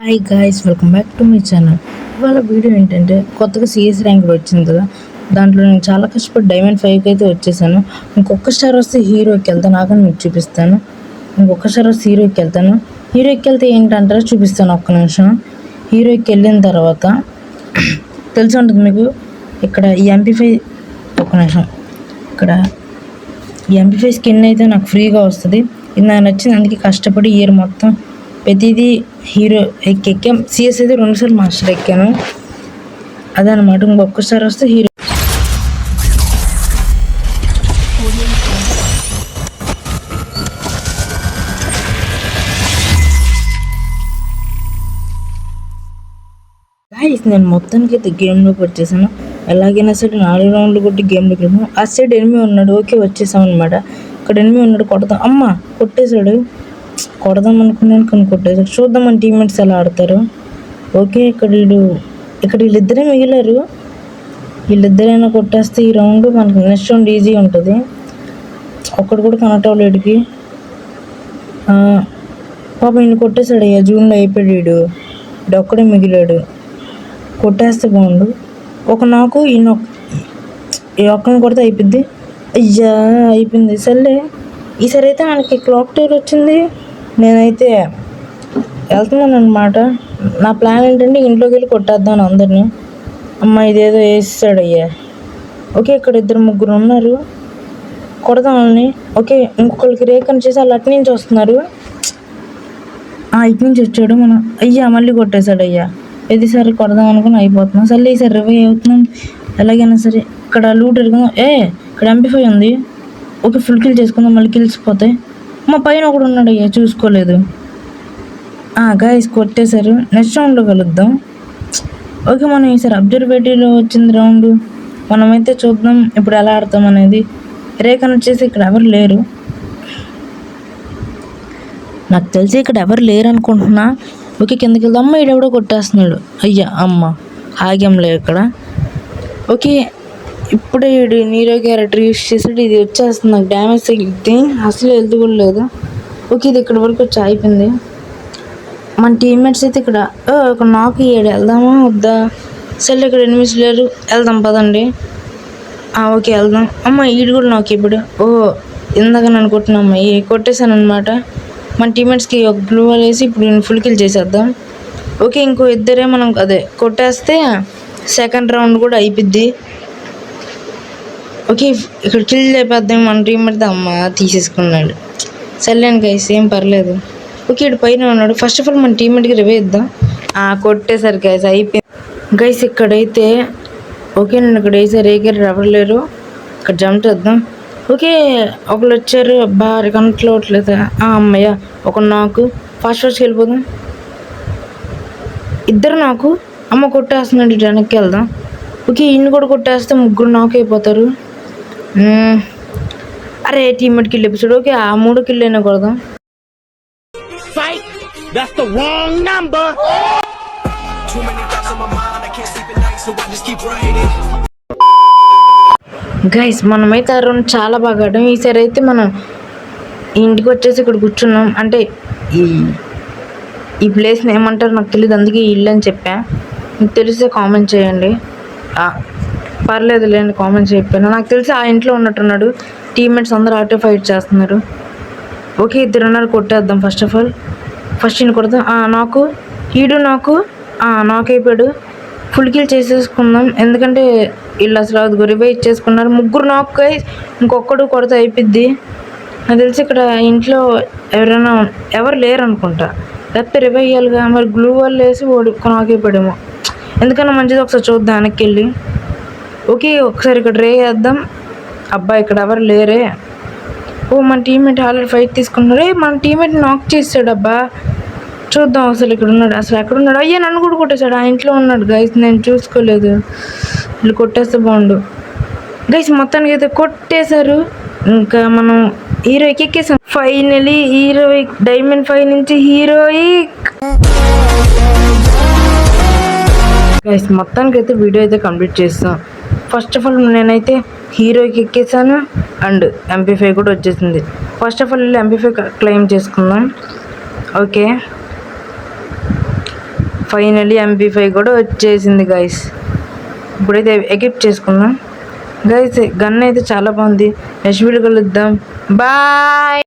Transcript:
Hi guys, welcome back to my channel. ఇవాళ video ఏంటంటే కొత్తగా సిఎస్ ర్యాంక్ వచ్చింది కదా, దాంట్లో నేను చాలా కష్టపడి డైమండ్ 5కి అయితే వచ్చేసాను. ఇంకొక స్టార్ వస్తే హీరోకి వెళ్తాను, ఆగని మీకు చూపిస్తాను. ఇంకొక స్టార్ వస్తే హీరోకి వెళ్తాను. హీరోకి వెళ్తే ఏంటంటారో చూపిస్తాను, ఒక్క నిమిషం. హీరోకి వెళ్ళిన తర్వాత తెలిసి ఉంటుంది మీకు, ఇక్కడ ఈ MP5 ఒక్క నిమిషం, ఇక్కడ ఈ MP5 స్కిన్ అయితే నాకు ఫ్రీగా వస్తుంది. ఇది నాకు నచ్చింది, అందుకే కష్టపడి ఇయర్ మొత్తం ప్రతిదీ హీరో ఎక్కాం. సిఎస్ అయితే 2 సార్లు మాస్టర్ ఎక్కాను, అదనమాట. ఇంకొకసారి వస్తే హీరో. నేను మొత్తానికి అయితే గేమ్లోకి వచ్చేసాను. ఎలాగైనా సరే 4 రౌండ్లు కొట్టి గేమ్లోకి వెళ్ళాను. ఆ సైడ్ ఎనిమి ఉన్నాడు, ఓకే వచ్చేసాం అనమాట. ఇక్కడ ఎనిమి ఉన్నాడు, కొడతాం. అమ్మ కొట్టేశాడు, కొడదాం అనుకున్నాను కానీ కొట్టేశాడు. చూద్దాం మన టీమ్మేట్స్ ఎలా ఆడతారు. ఓకే, ఇక్కడ వీళ్ళిద్దరే మిగిలారు. వీళ్ళిద్దరైనా కొట్టేస్తే ఈ రౌండ్ మనకి నెక్స్ట్ రౌండ్ ఈజీ ఉంటుంది. ఒక్కడు కూడా కనెక్ట్ అవ్వలేడికి. పాపం ఈయన కొట్టేశాడు, అయ్యా జూన్లో అయిపోయాడు. వీడు ఒక్కడే మిగిలాడు, కొట్టేస్తే బాగుండు. నాకు ఈయన ఒక్కని కొడితే అయిపోద్ది. అయ్యా అయిపోయింది. సర్లే, ఈసారి అయితే మనకి క్లాక్ టైర్ వచ్చింది. నేనైతే వెళ్తున్నాను అనమాట. నా ప్లాన్ ఏంటంటే ఇంట్లోకి వెళ్ళి కొట్టేద్దాను అందరినీ. అమ్మ ఇదేదో వేస్తాడు అయ్యా. ఓకే, ఇక్కడ 2-3 ఉన్నారు, కొడదాం వాళ్ళని. ఓకే, ఇంకొకరికి రేకన్ చేసి వాళ్ళు అటు నుంచి వస్తున్నారు. ఇటు నుంచి వచ్చాడు మనం. అయ్యా మళ్ళీ కొట్టేశాడు అయ్యా. ప్రతిసారి కొడదాం అనుకుని అయిపోతున్నాం. సర్లే ఈసారి రివై అవుతున్నాం ఎలాగైనా సరే. ఇక్కడ లూట్ ఎరుగుదాం. ఇక్కడ MP5 ఉంది. ఓకే, ఫుల్ కిల్ చేసుకుందాం, మళ్ళీ కిల్స్ పోతాయి. మా పైన ఒకడు ఉన్నాడు అయ్యా, చూసుకోలేదు. గాయస్ కొట్టేశారు. నెక్స్ట్ రౌండ్లో కలుద్దాం. ఓకే, మనం ఈసారి అబ్జర్వేటరీలో వచ్చింది రౌండ్. మనమైతే చూద్దాం ఇప్పుడు ఎలా ఆడతాం అనేది. రేకన్ వచ్చేసి ఇక్కడ ఎవరు లేరు, నాకు తెలిసి ఇక్కడ ఎవరు లేరు అనుకుంటున్నా. ఓకే, కిందకి వెళ్దాం. అమ్మ ఈడెవడో కొట్టేస్తున్నాడు. అయ్యా అమ్మ ఆగంలే ఇక్కడ. ఓకే, ఇప్పుడే వీడు నీరో క్యారెక్టర్ యూస్ చేసాడు. ఇది వచ్చేస్తుంది నాకు డ్యామేజ్ తగ్గితే అసలు వెళ్తూ కూడా లేదు. ఓకే, ఇది ఇక్కడ వరకు వచ్చి అయిపోయింది. మన టీమ్మేట్స్ అయితే ఇక్కడ ఒక నాకు ఇయ్యాడు, వెళ్దామా వద్దా? సరే, ఇక్కడ ఎనిమిస్ లేరు, వెళ్దాం పదండి. ఓకే వెళ్దాం. అమ్మ ఈడు కూడా నాకు ఇప్పుడు ఇందాక నన్ను కొట్టినమ్మ కొట్టేశాను అనమాట. మన టీమ్మేట్స్కి ఒక బ్లూ వాల్ వేసి ఇప్పుడు నేను ఫుల్ కిల్ చేసేద్దాం. ఓకే, ఇంకో ఇద్దరే మనం అదే కొట్టేస్తే సెకండ్ రౌండ్ కూడా అయిపోద్ది. ఓకే, ఇక్కడ కిల్ చేపేద్దాం. మన టీమ్మేట్ అమ్మ తీసేసుకున్నాడు. సర్లేను గైస్, ఏం పర్లేదు. ఓకే, ఇటు పైన ఉన్నాడు. ఫస్ట్ ఆఫ్ ఆల్ మన టీమ్మేట్కి రివే ఇద్దాం. కొట్టేశారు గైస్, అయిపోయింది గైస్. ఇక్కడైతే ఓకే, నేను ఇక్కడ వేసారు రేగర్ ఎవరు లేరు. ఇక్కడ జంప్ చేద్దాం. ఓకే, ఒకళ్ళు వచ్చారు. కనెక్ట్ అవ్వట్లేదు. అమ్మయ్య, ఒక నాకు ఫాస్ట్ వెళ్ళిపోదాం. ఇద్దరు నాకు. అమ్మ కొట్టేస్తున్నాడు, ఇటు వెనక్కి వెళ్దాం. ఓకే, ఇన్ని కూడా కొట్టేస్తే 3 నాకు అయిపోతారు. అరే teammate kill episode. Okay, 3 kill అయినా కొడదాం. That's the wrong number. Too many thoughts on my mind, I can't sleep at night, so I just keep writing. Guys, మనమైతే ఆ రౌండ్ చాలా బాగా ఆడాం. ఈసారి అయితే మనం ఇంటికి వచ్చేసి ఇక్కడ కూర్చున్నాం. అంటే ఈ ప్లేస్ని ఏమంటారు నాకు తెలియదు, అందుకే ఇల్లు అని చెప్పా. మీకు తెలిస్తే కామెంట్ చేయండి. పర్లేదు లేండి, కామెంట్ చేయకపోయినా. నాకు తెలిసి ఆ ఇంట్లో ఉన్నట్టున్నాడు. టీమ్మేట్స్ అందరూ ఆటో ఫైట్ చేస్తున్నారు. ఓకే, 2 ఉన్నారు, కొట్టేద్దాం. ఫస్ట్ ఆఫ్ ఆల్ ఫస్ట్ ఈయన కొడదాం. నాకు ఈడు నాకు అయిపోయాడు. ఫుల్ కిల్ చేసేసుకుందాం, ఎందుకంటే వీళ్ళు అసలు అది రివై ఇచ్చేసుకున్నారు. 3 నాకు, ఇంకొకడు కొడితే అయిపోద్ది. నాకు తెలిసి ఇక్కడ ఇంట్లో ఎవరు లేరు అనుకుంటా, లేకపోతే రివై ఇవ్వాలిగా. మరి గ్లూ వాళ్ళు వేసి నాకు అయిపోయాడేమో. ఎందుకన్నా మంచిది, ఒకసారి చూద్దాం వెనక్కి వెళ్ళి. ఓకే, ఒకసారి ఇక్కడ రే వేద్దాం. అబ్బాయి ఇక్కడ ఎవరు లేరే. మన టీమ్మేట్ ఆల్రెడీ ఫైట్ తీసుకున్నారు. మన టీమ్మేట్ నాక్ చేసాడు. అబ్బా చూద్దాం అసలు ఇక్కడ ఉన్నాడు, అసలు ఎక్కడ ఉన్నాడు. అయ్యా నన్ను కూడా కొట్టేశాడు. ఆ ఇంట్లో ఉన్నాడు గైస్, నేను చూసుకోలేదు. వీళ్ళు కొట్టేస్తే బాగుండు గైస్. మొత్తానికి అయితే కొట్టేశారు. ఇంకా మనం హీరోయిక్ ఎక్కేసాం. ఫైనలీ హీరోయిక్, డైమండ్ 5 నుంచి హీరోయిక్ గైస్. మొత్తానికి అయితే వీడియో అయితే కంప్లీట్ చేస్తాం. ఫస్ట్ ఆఫ్ ఆల్ నేనైతే హీరోకి ఎక్కేసాను అండ్ MP5 కూడా వచ్చేసింది. First of all MP5 claim చేసుకుందాం. ఓకే, ఫైనలీ MP5 కూడా వచ్చేసింది గైస్. ఇప్పుడైతే ఎక్విప్ చేసుకుందాం గైస్. గన్ అయితే చాలా బాగుంది. నెక్స్ట్ వీడియో కలుద్దాం. బాయ్.